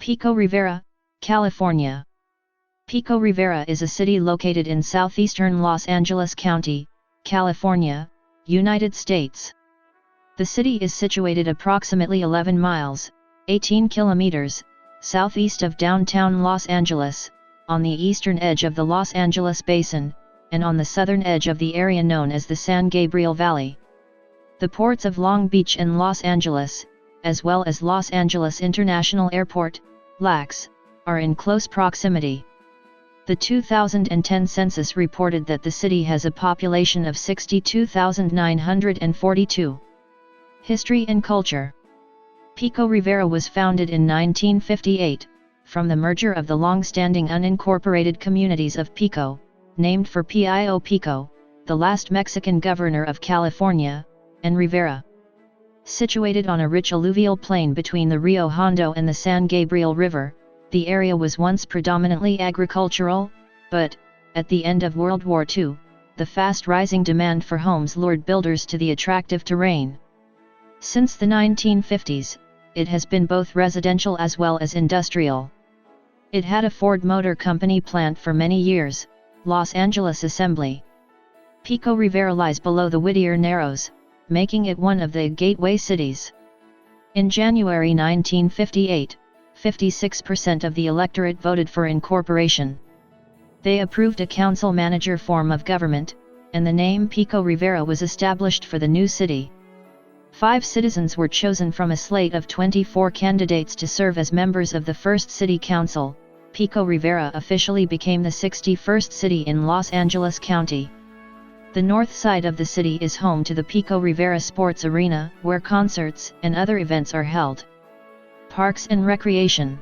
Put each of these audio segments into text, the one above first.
Pico Rivera, California. Pico Rivera is a city located in southeastern Los Angeles County, California, United States. The city is situated approximately 11 miles, 18 kilometers, southeast of downtown Los Angeles, on the eastern edge of the Los Angeles Basin, and on the southern edge of the area known as the San Gabriel Valley. The ports of Long Beach and Los Angeles, as well as Los Angeles International Airport, LAX, are in close proximity. The 2010 census reported that the city has a population of 62,942. History and culture. Pico Rivera was founded in 1958, from the merger of the long-standing unincorporated communities of Pico, named for Pio Pico, the last Mexican governor of California, and Rivera. Situated on a rich alluvial plain between the Rio Hondo and the San Gabriel River, the area was once predominantly agricultural, but, at the end of World War II, the fast-rising demand for homes lured builders to the attractive terrain. Since the 1950s, it has been both residential as well as industrial. It had a Ford Motor Company plant for many years, Los Angeles Assembly. Pico Rivera lies below the Whittier Narrows, making it one of the gateway cities. In January 1958, 56% of the electorate voted for incorporation. They approved a council-manager form of government, and the name Pico Rivera was established for the new city. 5 citizens were chosen from a slate of 24 candidates to serve as members of the first city council. Pico Rivera officially became the 61st city in Los Angeles County. The north side of the city is home to the Pico Rivera Sports Arena, where concerts and other events are held. Parks and recreation.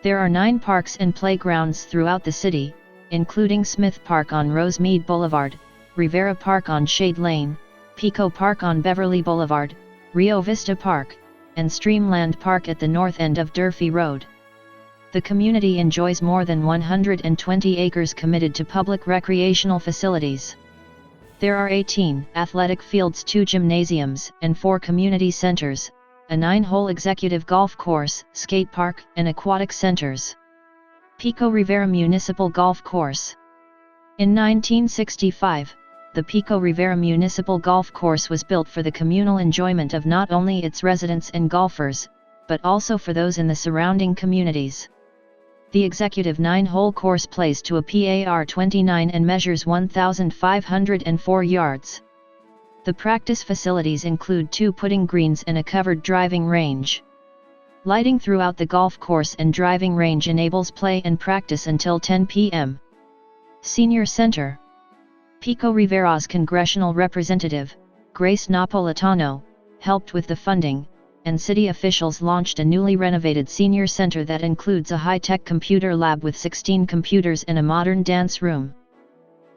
There are 9 parks and playgrounds throughout the city, including Smith Park on Rosemead Boulevard, Rivera Park on Shade Lane, Pico Park on Beverly Boulevard, Rio Vista Park, and Streamland Park at the north end of Durfee Road. The community enjoys more than 120 acres committed to public recreational facilities. There are 18 athletic fields, 2 gymnasiums, and 4 community centers, a 9-hole executive golf course, skate park, and aquatic centers. Pico Rivera Municipal Golf Course. In 1965, the Pico Rivera Municipal Golf Course was built for the communal enjoyment of not only its residents and golfers, but also for those in the surrounding communities. The executive 9-hole course plays to a PAR 29 and measures 1,504 yards. The practice facilities include 2 putting greens and a covered driving range. Lighting throughout the golf course and driving range enables play and practice until 10 p.m. Senior Center. Pico Rivera's congressional representative, Grace Napolitano, helped with the funding, and city officials launched a newly renovated senior center that includes a high-tech computer lab with 16 computers and a modern dance room.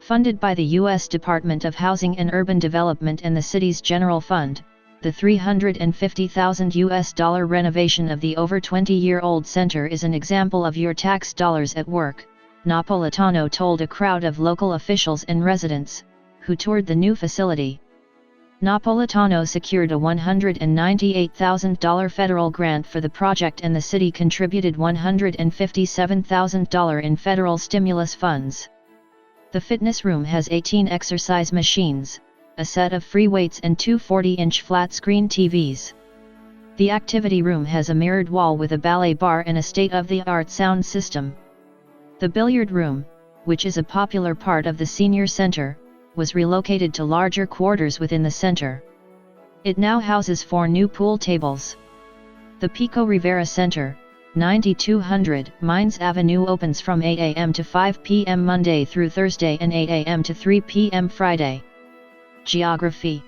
Funded by the U.S. Department of Housing and Urban Development and the city's general fund, the $350,000 renovation of the over 20-year-old center is an example of your tax dollars at work, Napolitano told a crowd of local officials and residents, who toured the new facility. Napolitano secured a $198,000 federal grant for the project, and the city contributed $157,000 in federal stimulus funds. The fitness room has 18 exercise machines, a set of free weights, and 2 40-inch flat-screen TVs. The activity room has a mirrored wall with a ballet bar and a state-of-the-art sound system. The billiard room, which is a popular part of the senior center, was relocated to larger quarters within the center. It now houses 4 new pool tables. The Pico Rivera Center, 9200 Mines Avenue, opens from 8 a.m. to 5 p.m. Monday through Thursday and 8 a.m. to 3 p.m. Friday. Geography.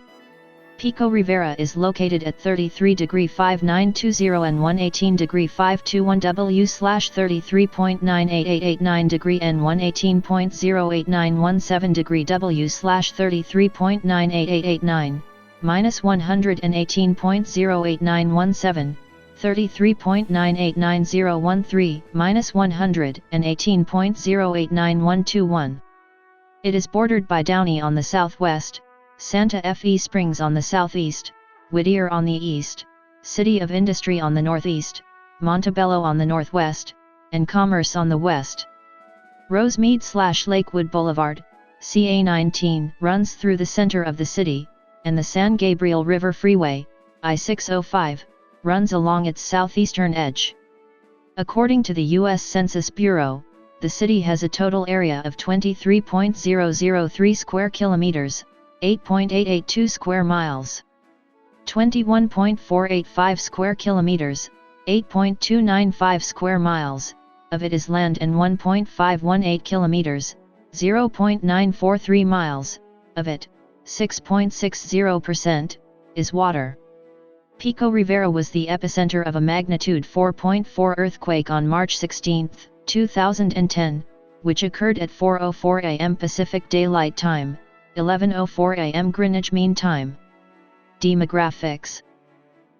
Pico Rivera is located at 33°5920 and 118°521 W/33.98889° and 118.08917° W/33.98889, -118.08917, 33.989013, -118.0892121. It is bordered by Downey on the southwest, Santa Fe Springs on the southeast, Whittier on the east, City of Industry on the northeast, Montebello on the northwest, and Commerce on the west. Rosemead/Lakewood Boulevard, CA19, runs through the center of the city, and the San Gabriel River Freeway, I-605, runs along its southeastern edge. According to the U.S. Census Bureau, the city has a total area of 23.003 square kilometers, 8.882 square miles. 21.485 square kilometers, 8.295 square miles, of it is land, and 1.518 kilometers, 0.943 miles, of it, 6.60%, is water. Pico Rivera was the epicenter of a magnitude 4.4 earthquake on March 16, 2010, which occurred at 4:04 a.m. Pacific Daylight Time, 11:04 a.m. Greenwich Mean Time. Demographics.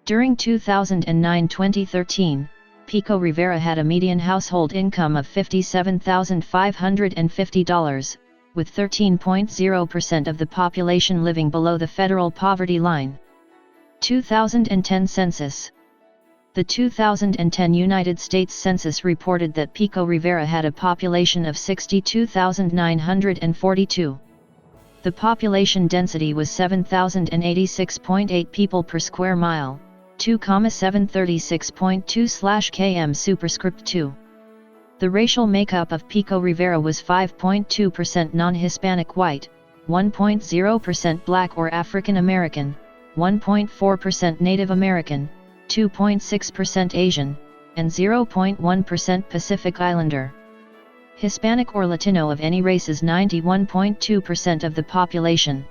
During 2009-2013, Pico Rivera had a median household income of $57,550, with 13.0% of the population living below the federal poverty line. 2010 Census. The 2010 United States Census reported that Pico Rivera had a population of 62,942. The population density was 7,086.8 people per square mile, 2,736.2/km superscript 2. The racial makeup of Pico Rivera was 5.2% non-Hispanic white, 1.0% Black or African American, 1.4% Native American, 2.6% Asian, and 0.1% Pacific Islander. Hispanic or Latino of any race is 91.2% of the population.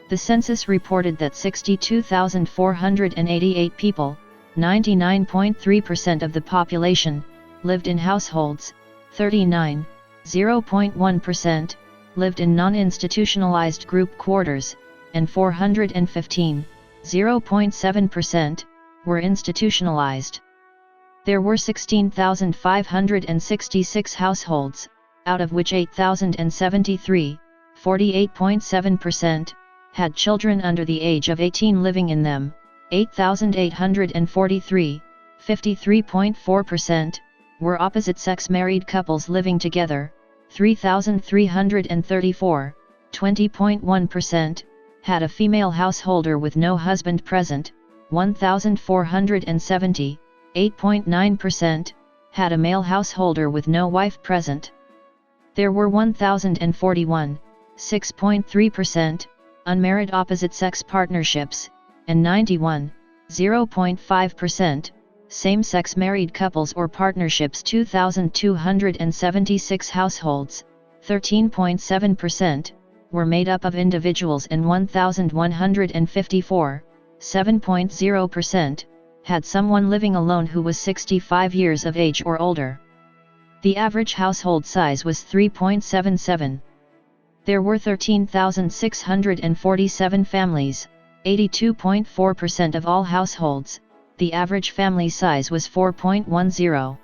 The census reported that 62,488 people, 99.3% of the population, lived in households, 39.0% lived in non-institutionalized group quarters, and 415.0% were institutionalized. There were 16,566 households, out of which 8,073, 48.7%, had children under the age of 18 living in them, 8,843, 53.4%, were opposite-sex married couples living together, 3,334, 20.1%, had a female householder with no husband present, 1,470, 8.9%, had a male householder with no wife present. There were 1,041, 6.3%, unmarried opposite-sex partnerships, and 91, 0.5%, same-sex married couples or partnerships. 2,276 households, 13.7%, were made up of individuals, and 1,154, 7.0%, had someone living alone who was 65 years of age or older. The average household size was 3.77. There were 13,647 families, 82.4% of all households. The average family size was 4.10.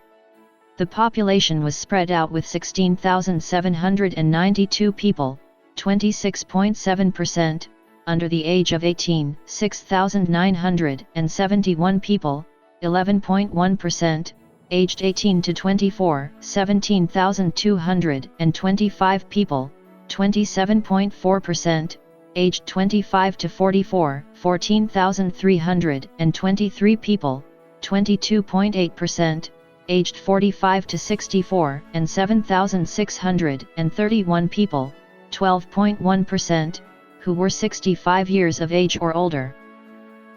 The population was spread out with 16,792 people, 26.7%, under the age of 18, 6,971 people, 11.1%, aged 18 to 24, 17,225 people, 27.4%, aged 25 to 44, 14,323 people, 22.8%, aged 45 to 64, and 7,631 people, 12.1%, who were 65 years of age or older.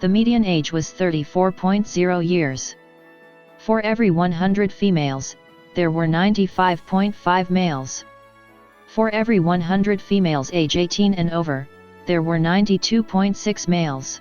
The median age was 34.0 years. For every 100 females, there were 95.5 males. For every 100 females age 18 and over, there were 92.6 males.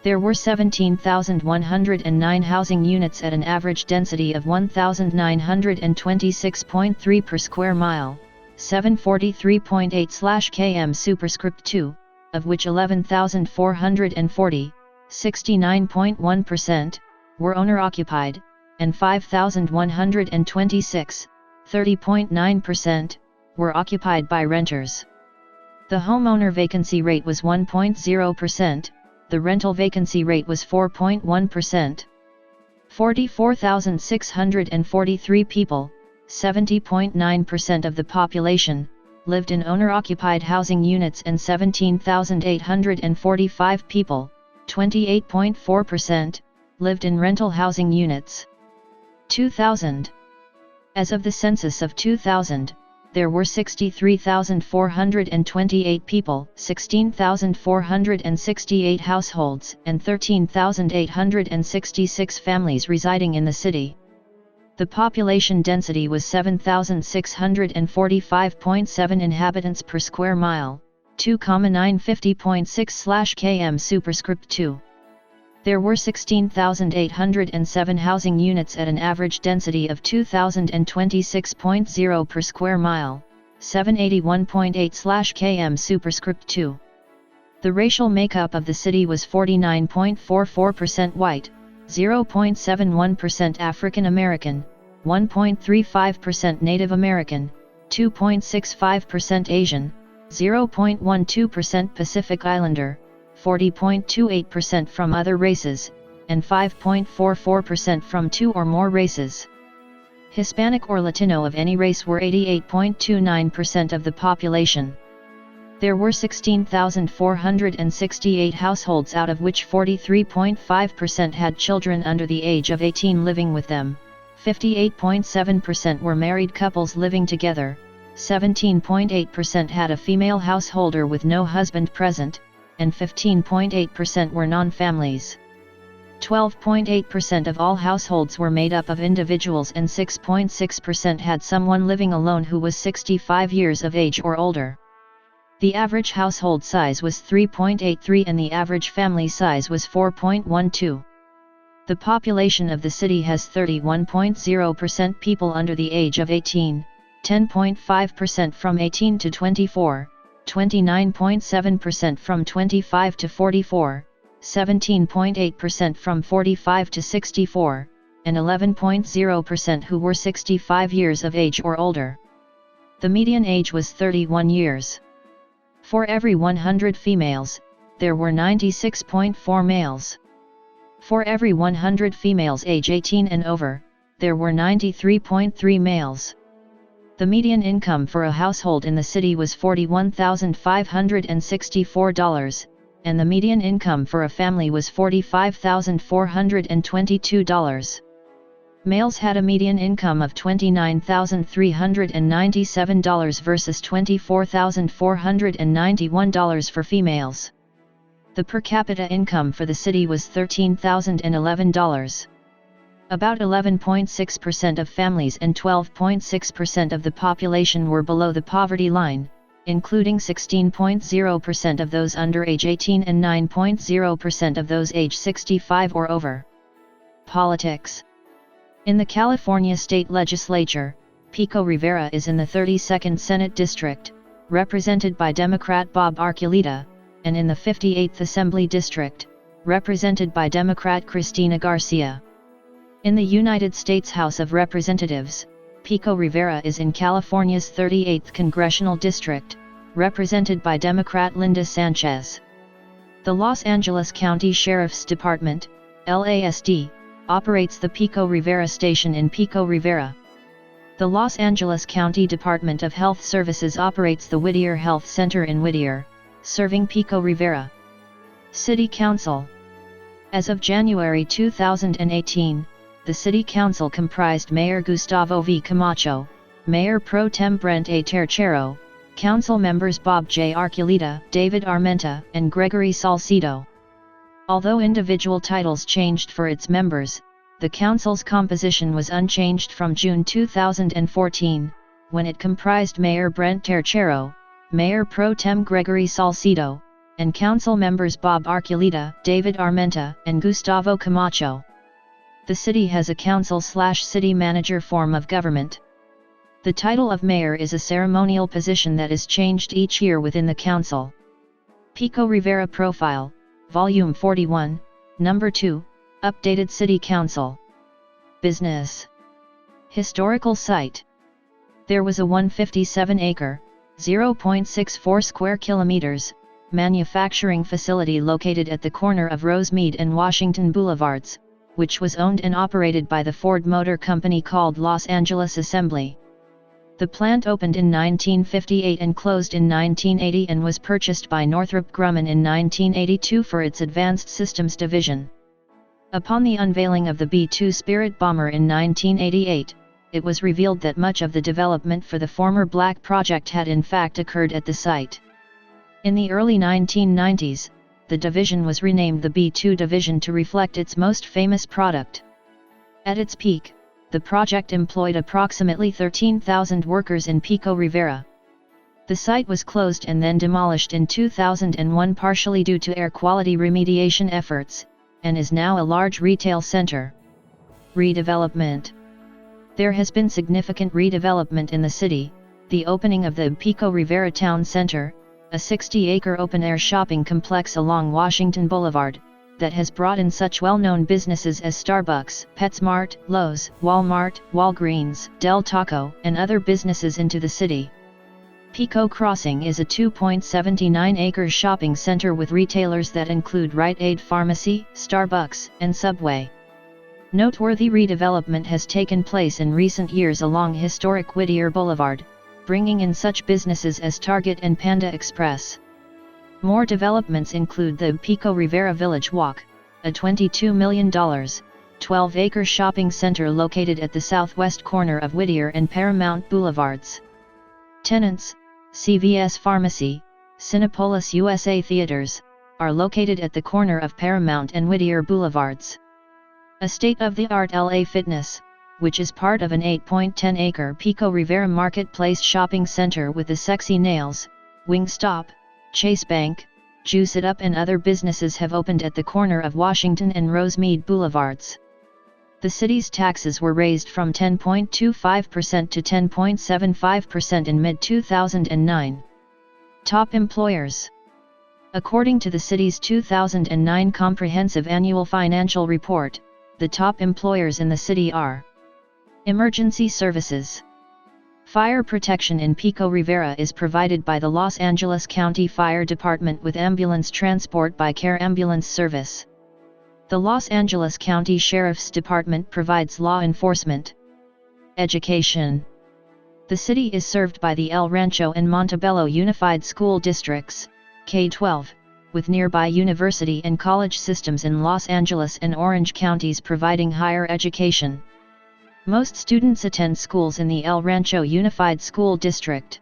There were 17,109 housing units at an average density of 1,926.3 per square mile, 743.8/km superscript 2, of which 11,440, 69.1%, were owner-occupied, and 5,126, 30.9%, were occupied by renters. The homeowner vacancy rate was 1.0%, the rental vacancy rate was 4.1%. 44,643 people, 70.9% of the population, lived in owner-occupied housing units, and 17,845 people, 28.4%, lived in rental housing units. 2000. As of the census of 2000, there were 63,428 people, 16,468 households, and 13,866 families residing in the city. The population density was 7,645.7 inhabitants per square mile, 2,950.6/km superscript 2. There were 16,807 housing units at an average density of 2,026.0 per square mile, 781.8/km superscript 2. The racial makeup of the city was 49.44% white, 0.71% African American, 1.35% Native American, 2.65% Asian, 0.12% Pacific Islander, 40.28% from other races, and 5.44% from two or more races. Hispanic or Latino of any race were 88.29% of the population. There were 16,468 households, out of which 43.5% had children under the age of 18 living with them, 58.7% were married couples living together, 17.8% had a female householder with no husband present, and 15.8% were non-families. 12.8% of all households were made up of individuals, and 6.6% had someone living alone who was 65 years of age or older. The average household size was 3.83 and the average family size was 4.12. The population of the city has 31.0% people under the age of 18, 10.5% from 18 to 24, 29.7% from 25 to 44, 17.8% from 45 to 64, and 11.0% who were 65 years of age or older. The median age was 31 years. For every 100 females, there were 96.4 males. For every 100 females age 18 and over, there were 93.3 males. The median income for a household in the city was $41,564, and the median income for a family was $45,422. Males had a median income of $29,397 versus $24,491 for females. The per capita income for the city was $13,011. About 11.6% of families and 12.6% of the population were below the poverty line, including 16.0% of those under age 18 and 9.0% of those age 65 or over. Politics. In the California State Legislature, Pico Rivera is in the 32nd Senate District, represented by Democrat Bob Archuleta, and in the 58th Assembly District, represented by Democrat Cristina Garcia. In the United States House of Representatives, Pico Rivera is in California's 38th Congressional District, represented by Democrat Linda Sanchez. The Los Angeles County Sheriff's Department, LASD, operates the Pico Rivera Station in Pico Rivera. The Los Angeles County Department of Health Services operates the Whittier Health Center in Whittier, serving Pico Rivera. City Council. As of January 2018, the City Council comprised Mayor Gustavo V. Camacho, Mayor Pro Tem Brent A. Tercero, Council members Bob J. Archuleta, David Armenta, and Gregory Salcido. Although individual titles changed for its members, the Council's composition was unchanged from June 2014, when it comprised Mayor Brent Tercero, Mayor Pro Tem Gregory Salcido, and Council members Bob Archuleta, David Armenta, and Gustavo Camacho. The city has a council/city manager form of government. The title of mayor is a ceremonial position that is changed each year within the council. Pico Rivera Profile, Volume 41, Number 2, Updated City Council. Business. Historical site. There was a 157-acre, 0.64 square kilometers, manufacturing facility located at the corner of Rosemead and Washington Boulevards, which was owned and operated by the Ford Motor Company called Los Angeles Assembly. The plant opened in 1958 and closed in 1980 and was purchased by Northrop Grumman in 1982 for its Advanced Systems Division. Upon the unveiling of the B-2 Spirit bomber in 1988, it was revealed that much of the development for the former Black project had in fact occurred at the site. In the early 1990s, the division was renamed the B-2 Division to reflect its most famous product. At its peak, the project employed approximately 13,000 workers in Pico Rivera. The site was closed and then demolished in 2001 partially due to air quality remediation efforts, and is now a large retail center. Redevelopment. There has been significant redevelopment in the city, the opening of the Pico Rivera Town Center, a 60-acre open-air shopping complex along Washington Boulevard, that has brought in such well-known businesses as Starbucks, PetSmart, Lowe's, Walmart, Walgreens, Del Taco, and other businesses into the city. Pico Crossing is a 2.79-acre shopping center with retailers that include Rite Aid Pharmacy, Starbucks, and Subway. Noteworthy redevelopment has taken place in recent years along historic Whittier Boulevard, bringing in such businesses as Target and Panda Express. More developments include the Pico Rivera Village Walk, a $22 million, 12-acre shopping center located at the southwest corner of Whittier and Paramount Boulevards. Tenants, CVS Pharmacy, Cinepolis USA Theaters, are located at the corner of Paramount and Whittier Boulevards. A state-of-the-art LA Fitness, which is part of an 8.10-acre Pico Rivera Marketplace shopping center with the Sexy Nails, Wingstop, Chase Bank, Juice It Up and other businesses have opened at the corner of Washington and Rosemead Boulevards. The city's taxes were raised from 10.25% to 10.75% in mid-2009. Top employers. According to the city's 2009 Comprehensive Annual Financial Report, the top employers in the city are: Emergency Services. Fire protection in Pico Rivera is provided by the Los Angeles County Fire Department with ambulance transport by Care Ambulance Service. The Los Angeles County Sheriff's Department provides law enforcement. Education. The city is served by the El Rancho and Montebello Unified School Districts, K-12, with nearby university and college systems in Los Angeles and Orange counties providing higher education. Most students attend schools in the El Rancho Unified School District.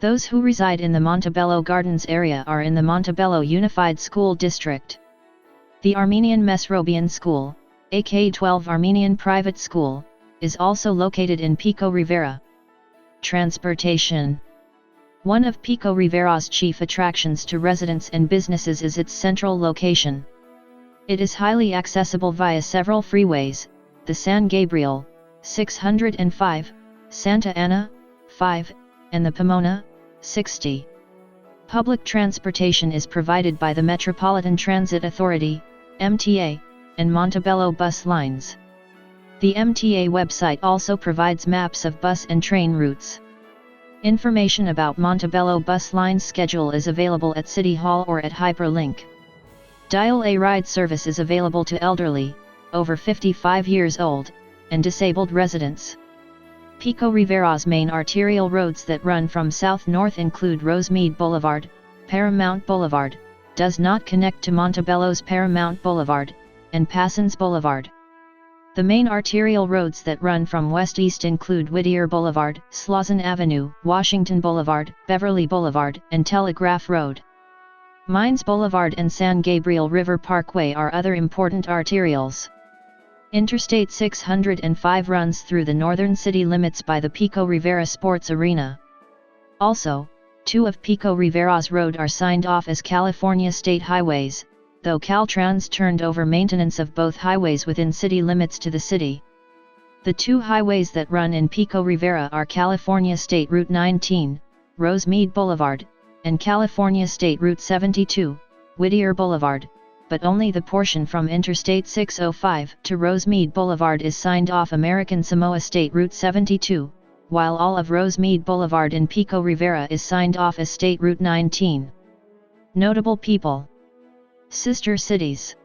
Those who reside in the Montebello Gardens area are in the Montebello Unified School District. The Armenian Mesrobian School, a K-12 Armenian private school, is also located in Pico Rivera. Transportation. One of Pico Rivera's chief attractions to residents and businesses is its central location. It is highly accessible via several freeways, the San Gabriel, 605, Santa Ana, 5, and the Pomona, 60. Public transportation is provided by the Metropolitan Transit Authority, MTA, and Montebello bus lines. The MTA website also provides maps of bus and train routes. Information about Montebello bus line schedule is available at City Hall or at Hyperlink. Dial A ride service is available to elderly, over 55 years old, and disabled residents. Pico Rivera's main arterial roads that run from south-north include Rosemead Boulevard, Paramount Boulevard, does not connect to Montebello's Paramount Boulevard, and Passons Boulevard. The main arterial roads that run from west-east include Whittier Boulevard, Slauson Avenue, Washington Boulevard, Beverly Boulevard, and Telegraph Road. Mines Boulevard and San Gabriel River Parkway are other important arterials. Interstate 605 runs through the northern city limits by the Pico Rivera Sports Arena. Also, two of Pico Rivera's roads are signed off as California state highways, though Caltrans turned over maintenance of both highways within city limits to the city. The two highways that run in Pico Rivera are California State Route 19, Rosemead Boulevard, and California State Route 72, Whittier Boulevard, but only the portion from Interstate 605 to Rosemead Boulevard is signed off American Samoa State Route 72, while all of Rosemead Boulevard in Pico Rivera is signed off as State Route 19. Notable people. Sister cities.